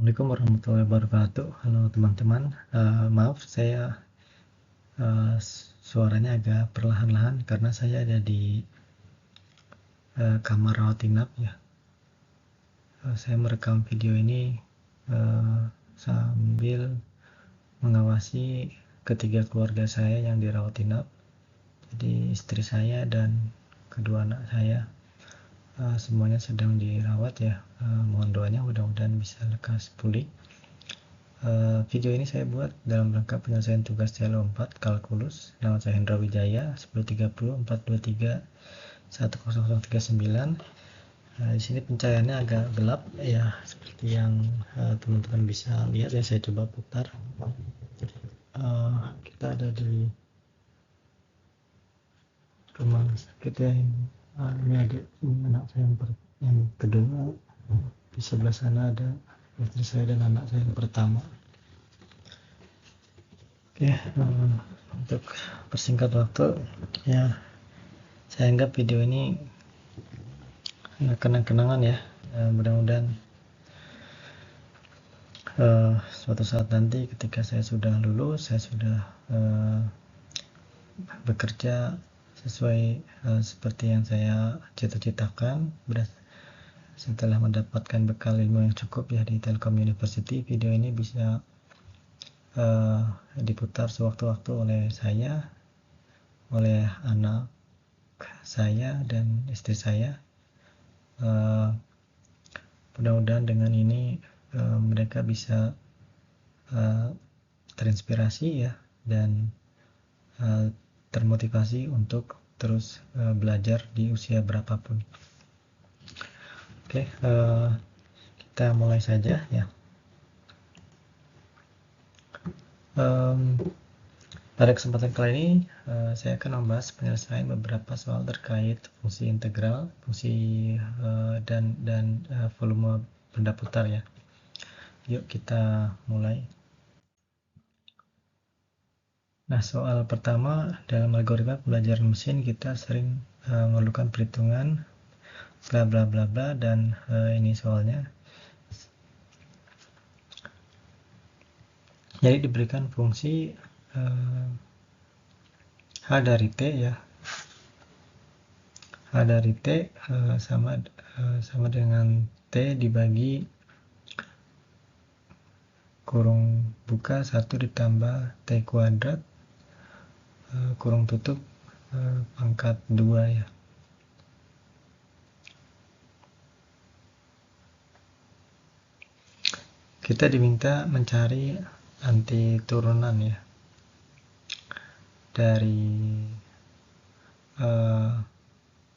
Assalamualaikum warahmatullahi wabarakatuh. Halo teman-teman, maaf saya suaranya agak perlahan-lahan karena saya ada di kamar rawat inap ya. Saya merekam video ini sambil mengawasi ketiga keluarga saya yang dirawat inap. Jadi istri saya dan kedua anak saya semuanya sedang dirawat ya. Mohon doanya mudah-mudahan bisa lekas pulih. Video ini saya buat dalam rangka penyelesaian tugas CL4 kalkulus. Nama saya Hendra Wijaya, 1030 423 10039. Di sini pencahayanya agak gelap ya, seperti yang teman-teman bisa lihat ya. Saya coba putar. Kita ada di rumah sakit ya. Ini anak saya yang kedua. Di sebelah sana ada istri saya dan anak saya yang pertama. Oke, untuk persingkat waktu ya, saya anggap video ini kenang-kenangan ya. Mudah-mudahan suatu saat nanti ketika saya sudah lulus, saya sudah bekerja sesuai seperti yang saya cita-citakan, setelah mendapatkan bekal ilmu yang cukup ya di Telkom University. Video ini bisa diputar sewaktu-waktu oleh saya, oleh anak saya dan istri saya. Mudah-mudahan dengan ini mereka bisa terinspirasi ya, dan termotivasi untuk terus belajar di usia berapapun. Oke, kita mulai saja ya. Pada kesempatan kali ini saya akan membahas penyelesaian beberapa soal terkait fungsi integral, fungsi dan volume benda putar ya. Yuk kita mulai. Nah, soal pertama, dalam algoritma pembelajaran mesin kita sering memerlukan perhitungan bla bla bla bla, dan ini soalnya. Jadi diberikan fungsi H dari T ya. H dari T sama dengan T dibagi kurung buka 1 ditambah T kuadrat kurung tutup pangkat 2 ya. Kita diminta mencari anti turunan ya dari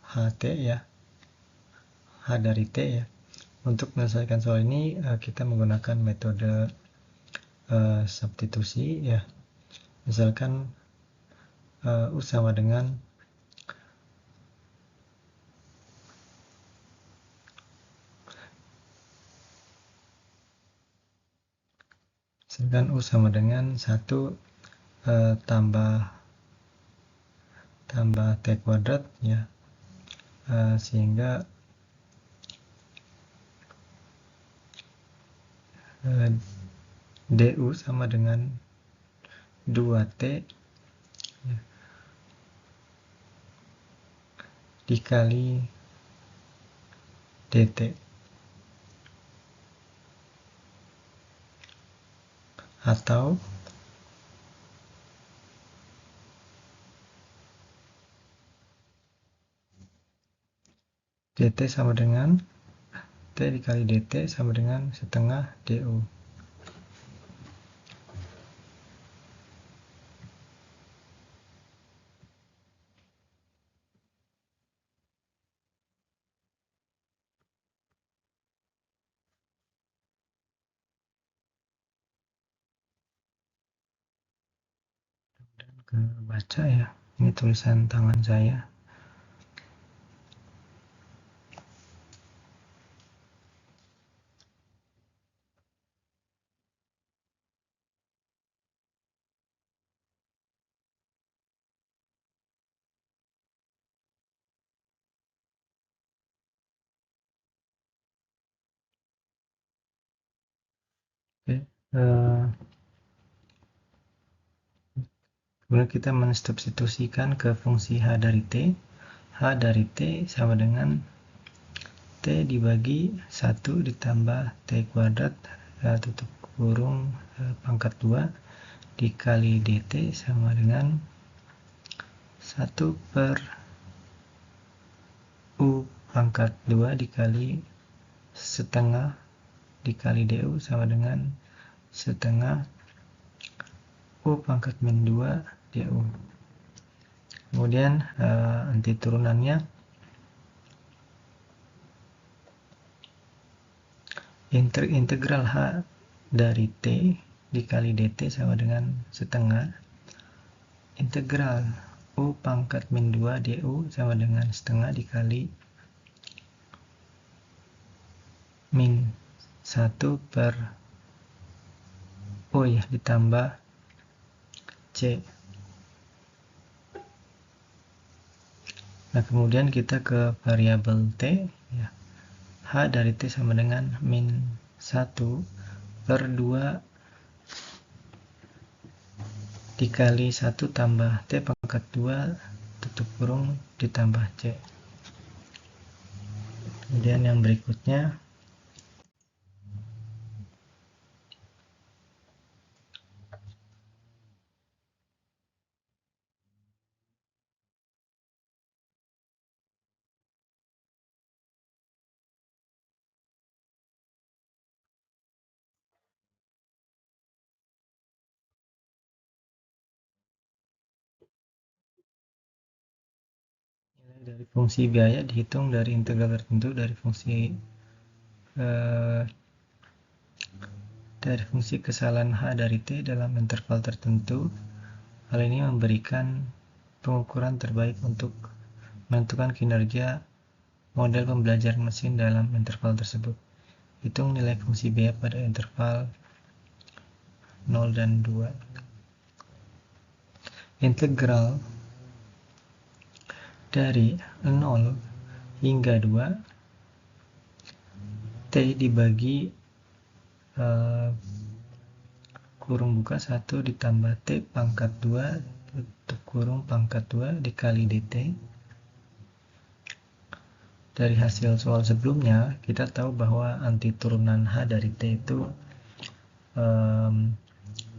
HT ya, H dari T ya. Untuk menyelesaikan soal ini kita menggunakan metode substitusi ya. Misalkan U sama dengan U sama dengan 1 tambah T kuadrat ya, sehingga DU sama dengan 2T ya, dikali DT, atau DT sama dengan T dikali DT sama dengan setengah DU. Baca ya, ini tulisan tangan saya. Kemudian kita mensubstitusikan ke fungsi H dari T. H dari T sama dengan T dibagi 1 ditambah T kuadrat tutup kurung pangkat 2 dikali dt sama dengan 1 per U pangkat 2 dikali setengah dikali du sama dengan setengah U pangkat min 2 du. Kemudian anti turunannya integral H dari T dikali dt sama dengan setengah integral U pangkat min 2 du sama dengan setengah dikali min 1 per U ya ditambah C. Nah kemudian kita ke variabel T ya. H dari T sama dengan min 1 per 2 dikali 1 tambah T pangkat 2 tutup kurung ditambah C. Kemudian yang berikutnya nilai dari fungsi biaya dihitung dari integral tertentu dari fungsi kesalahan H dari T dalam interval tertentu. Hal ini memberikan pengukuran terbaik untuk menentukan kinerja model pembelajaran mesin dalam interval tersebut. Hitung nilai fungsi biaya pada interval 0 dan 2. Integral dari 0 hingga 2 T dibagi kurung buka 1 ditambah T pangkat 2 tutup kurung pangkat 2 dikali dt. Dari hasil soal sebelumnya kita tahu bahwa anti turunan H dari T itu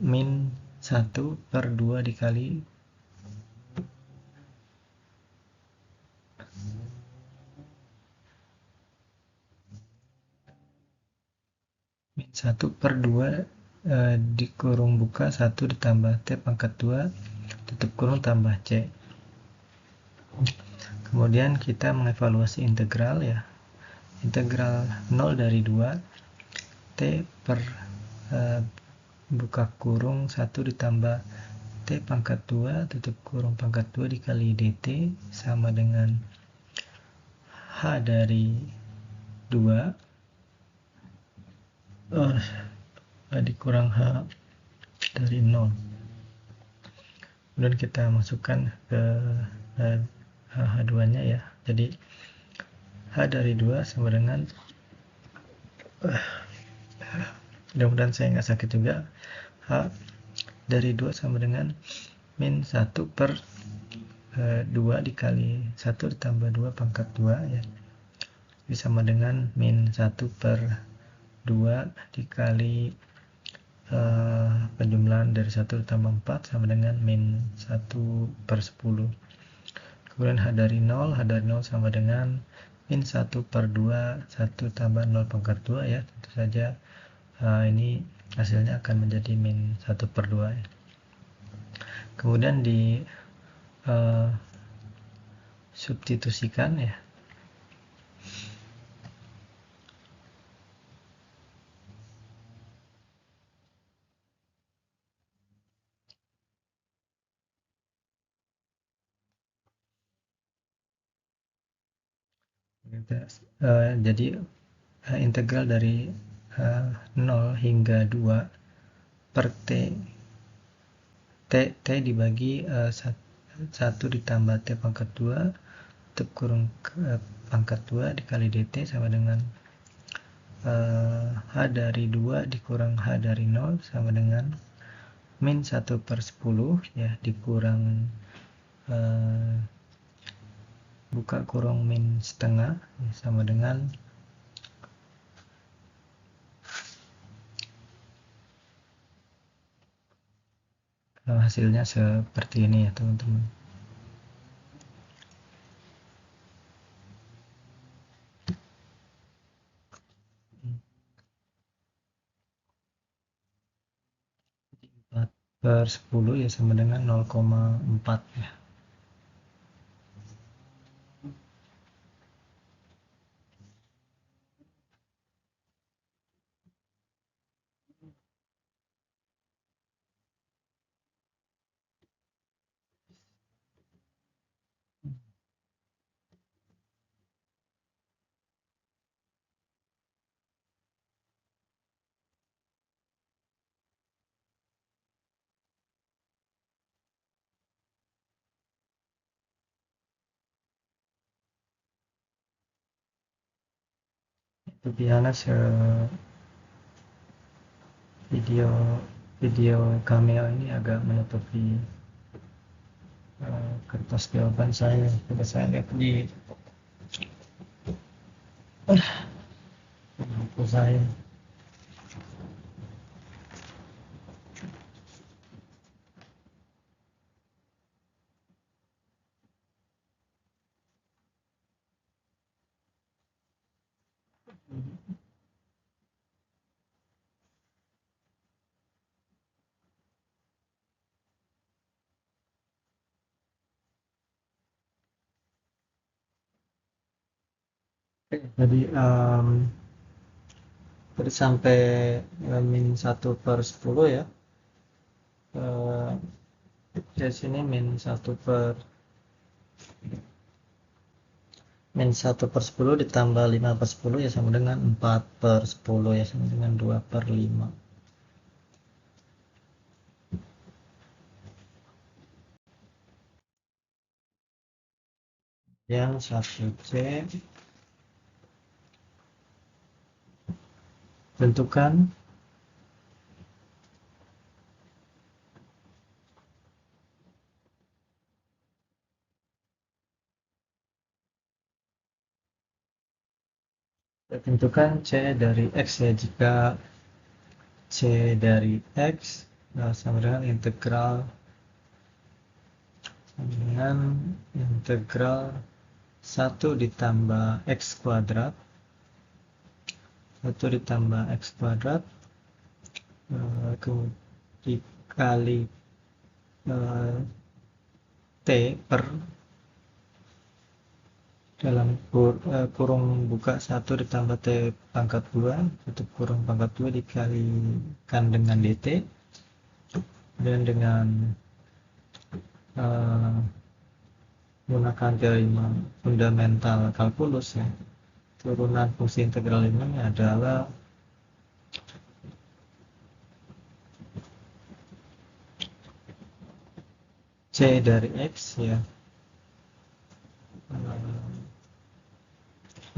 min 1 per 2 dikali min 1 per 2 di kurung buka 1 ditambah T pangkat 2 tutup kurung tambah C. Kemudian kita mengevaluasi integral ya. Integral 0 dari 2 T per buka kurung 1 ditambah T pangkat 2 tutup kurung pangkat 2 dikali dt sama dengan H dari 2 dikurang H dari 0. Kemudian kita masukkan ke H2 nya ya. Jadi H dari 2 sama dengan mudah-mudahan saya nggak sakit juga. H dari 2 sama dengan min 1 per 2 dikali 1 ditambah 2 pangkat 2 ya. Jadi sama dengan min 1 per 2 dikali penjumlahan dari 1 ditambah 4 sama dengan min 1 per 10. Kemudian H dari 0 sama dengan min 1 per 2 1 tambah 0 pangkat 2 ya. Tentu saja ini hasilnya akan menjadi min 1 per 2 ya. Kemudian di substitusikan ya. Jadi integral dari 0 hingga 2 per T dibagi 1 ditambah T pangkat 2 tutup kurung pangkat 2 dikali dt sama dengan H dari 2 dikurang H dari 0 sama dengan min 1/10 ya, dikurang buka kurung min setengah ya, sama dengan hasilnya seperti ini ya teman-teman. Empat per 10 ya sama dengan 0,4 ya. Itu biasa video cameo ini agak menutupi kertas jawaban saya. Coba saya lihat di buku saya. Jadi sampai min 1/10 ya. Di sini min 1/10 ditambah 5/10 ya sama dengan 4/10 ya sama dengan 2/5. Yang 1C, tentukan C dari X ya. Jika C dari X sama dengan integral 1 ditambah X kuadrat 1 ditambah X kuadrat dikali T per dalam kurung buka 1 ditambah T pangkat 2 tutup kurung pangkat 2 dikalikan dengan DT dan dengan menggunakan teori fundamental kalkulus ya, turunan fungsi integral ini adalah C dari X ya.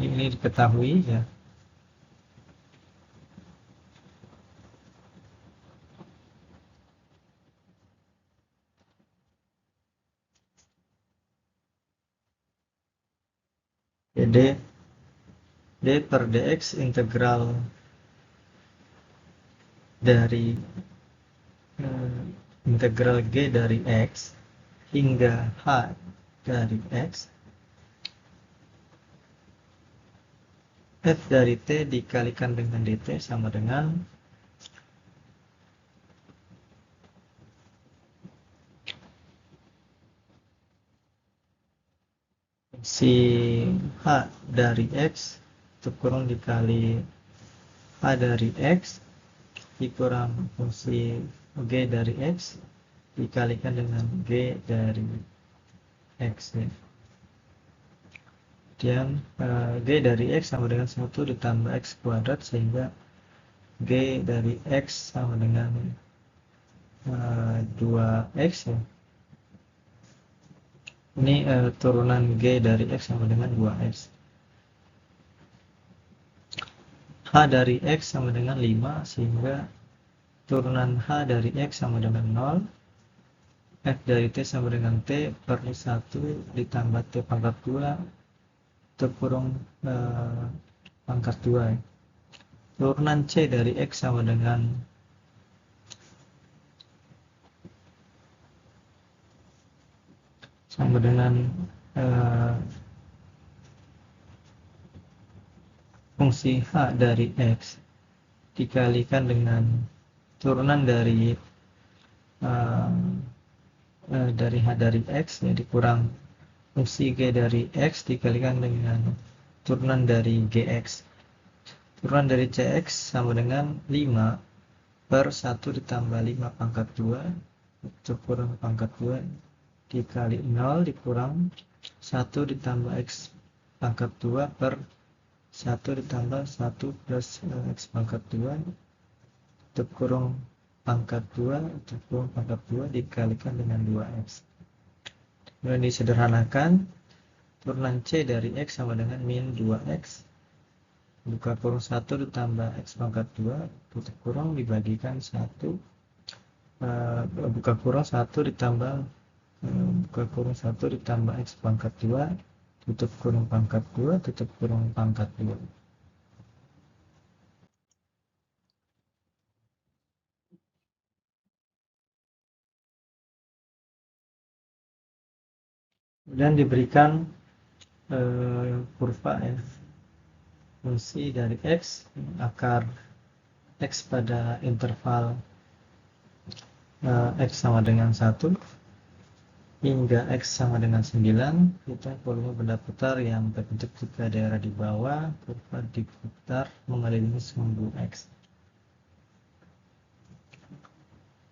Ini diketahui ya. Jadi D per dx integral dari integral G dari X hingga H dari X F dari T dikalikan dengan DT sama dengan si H dari X itu kurang dikali H dari X dikurang fungsi G dari X dikalikan dengan G dari X ya. Dan G dari X sama dengan 1 ditambah X kuadrat sehingga G dari X sama dengan 2X ya. Ini turunan G dari X sama dengan 2X. H H dari X sama dengan 5, sehingga turunan H dari X sama dengan 0, F dari T sama dengan T per 1 ditambah T pangkat 2 terkurung pangkat 2. Turunan C dari X sama dengan fungsi H dari X dikalikan dengan turunan dari H dari X, ya, dikurang fungsi G dari X dikalikan dengan turunan dari GX. Turunan dari CX sama dengan 5 per 1 ditambah 5 pangkat 2 terkurang pangkat 2 dikali 0 dikurang 1 ditambah X pangkat 2 per 1 ditambah 1 plus X pangkat 2 terkurung pangkat 2 terkurung pangkat 2 dikalikan dengan 2X. Kemudian disederhanakan, turunan C dari X sama dengan min 2X buka kurung 1 ditambah X pangkat 2 tutup kurung dibagikan 1 buka kurung 1 ditambah buka kurung 1 ditambah X pangkat 2 tutup kurung pangkat 2 tutup kurung pangkat 2. Kemudian diberikan kurva, ya, fungsi dari X akar X pada interval X sama dengan 1 hingga X sama dengan 9. Kita volume benda putar yang terbentuk jika daerah di bawah kurva diputar mengelilingi sumbu X.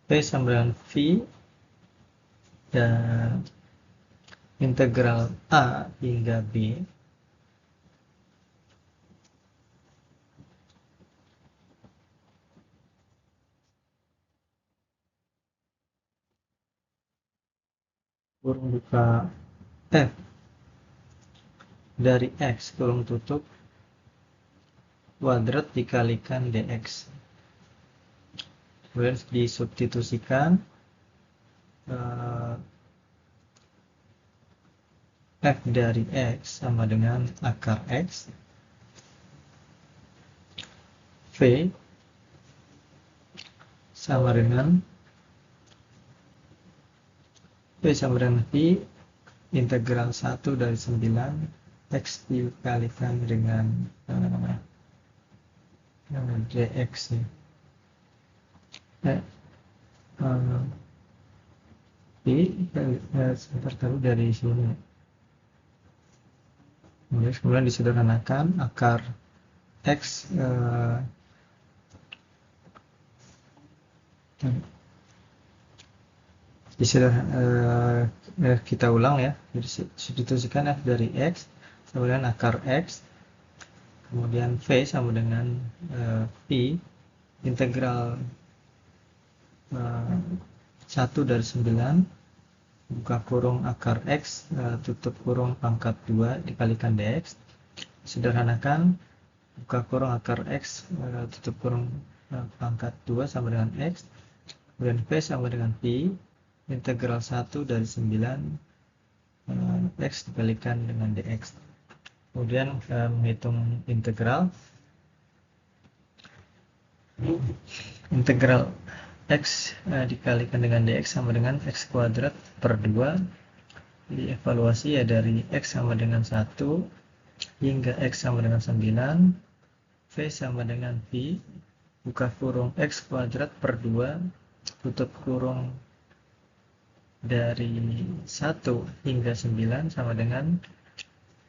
P sama dengan V dan integral A hingga B kurung buka F dari X kurung tutup kuadrat dikalikan dx. Kemudian disubstitusikan F dari X sama dengan akar X V sama dengan V integral 1 dari 9 X dikalikan dengan dx, ya. Sebentar dulu dari sini. Kemudian disederhanakan akar X kita ulang, ya. Jadi substitusikan F dari X sama dengan akar X, kemudian V sama dengan Pi integral 1 dari 9 buka kurung akar X tutup kurung pangkat 2 dikalikan dx. Sederhanakan buka kurung akar X tutup kurung pangkat 2 sama dengan X, kemudian V sama dengan Pi integral 1 dari 9 X dikalikan dengan dx. Kemudian menghitung integral X dikalikan dengan dx sama dengan X kuadrat per 2 dievaluasi, ya, dari X sama dengan 1 hingga X sama dengan 9 V sama dengan Pi buka kurung X kuadrat per 2 tutup kurung dari 1 hingga 9 sama dengan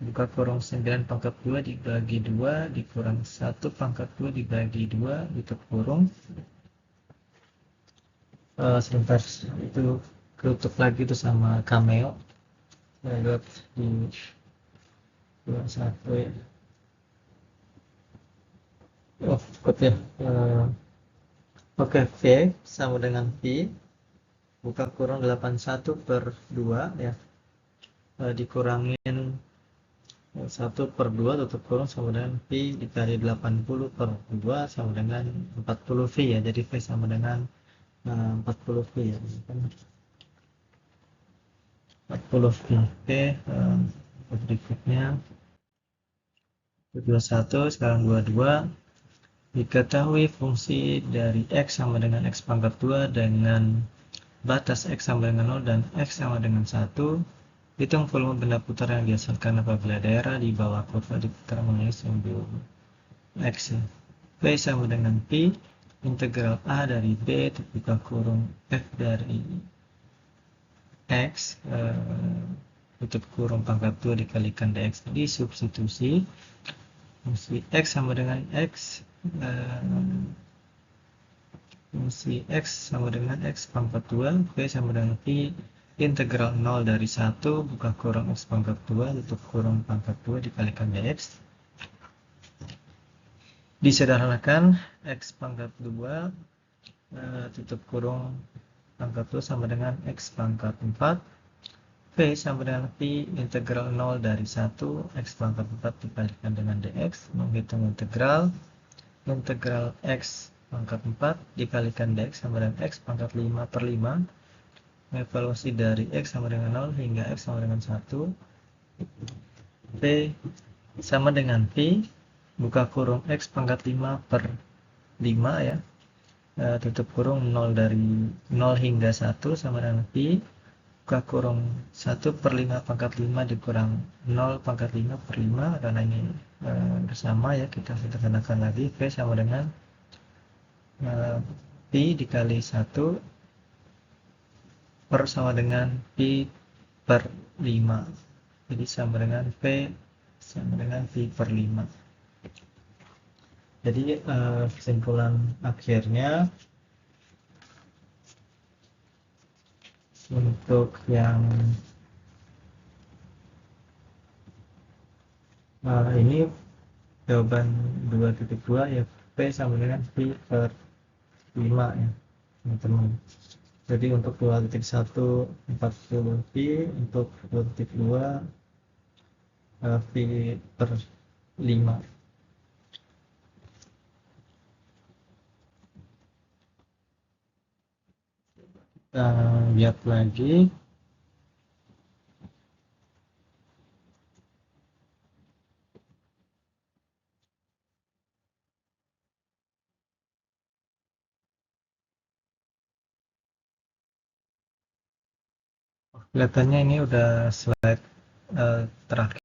buka kurung 9 pangkat 2 dibagi 2 dikurang 1 pangkat 2 dibagi 2 tutup kurung. Sebentar, itu ketutup lagi itu sama Cameo. Saya lihat di 21, ya. Oh, ikut, ya. Oke, V sama dengan Pi buka kurung 81 per 2, ya, dikurangin 1 per 2 tutup kurung sama dengan Pi dikali 80 per 2 sama dengan 40 V ya. Jadi V sama dengan 40 V ya. 40 V. Oke, berikutnya 21 sekarang 22. Diketahui fungsi dari X sama dengan X pangkat 2 dengan batas X sama dengan 0 dan X sama dengan 1. Hitung volume benda putar yang dihasilkan apabila daerah di bawah kurva diputar mengenai sumbu X. V sama dengan Pi integral A dari B buka kurung F dari X tutup kurung pangkat 2 dikalikan dx. Jadi substitusi fungsi X sama dengan X fungsi X sama dengan X pangkat 2, V sama dengan Pi integral 0 dari 1 buka kurung X pangkat 2 tutup kurung pangkat 2 dikalikan dx. Disederhanakan X pangkat 2 tutup kurung pangkat 2 sama dengan X pangkat 4, V sama dengan Pi integral 0 dari 1 X pangkat 4 dikalikan dengan dx. Menghitung integral X pangkat 4 dikalikan dx sama dengan X pangkat 5 per 5. Evaluasi dari X sama dengan 0 hingga X sama dengan 1. V sama dengan Pi buka kurung X pangkat 5 per 5 ya. Tutup kurung 0 dari 0 hingga 1 sama dengan Pi buka kurung 1 per 5 pangkat 5 dikurang 0 pangkat 5 per 5 karena ini bersama ya, kita sederhanakan lagi. V sama dengan Pi dikali 1 per sama dengan Pi per 5. Jadi sama dengan V sama dengan Pi per 5. Jadi kesimpulan akhirnya untuk yang ini jawaban 2.2 ya, P sama dengan Pi per 5 ya teman-teman. Jadi untuk 2.1 40 Pi, untuk 2.2 Pi per 5. Kita lihat lagi. Kelihatannya ini udah slide terakhir.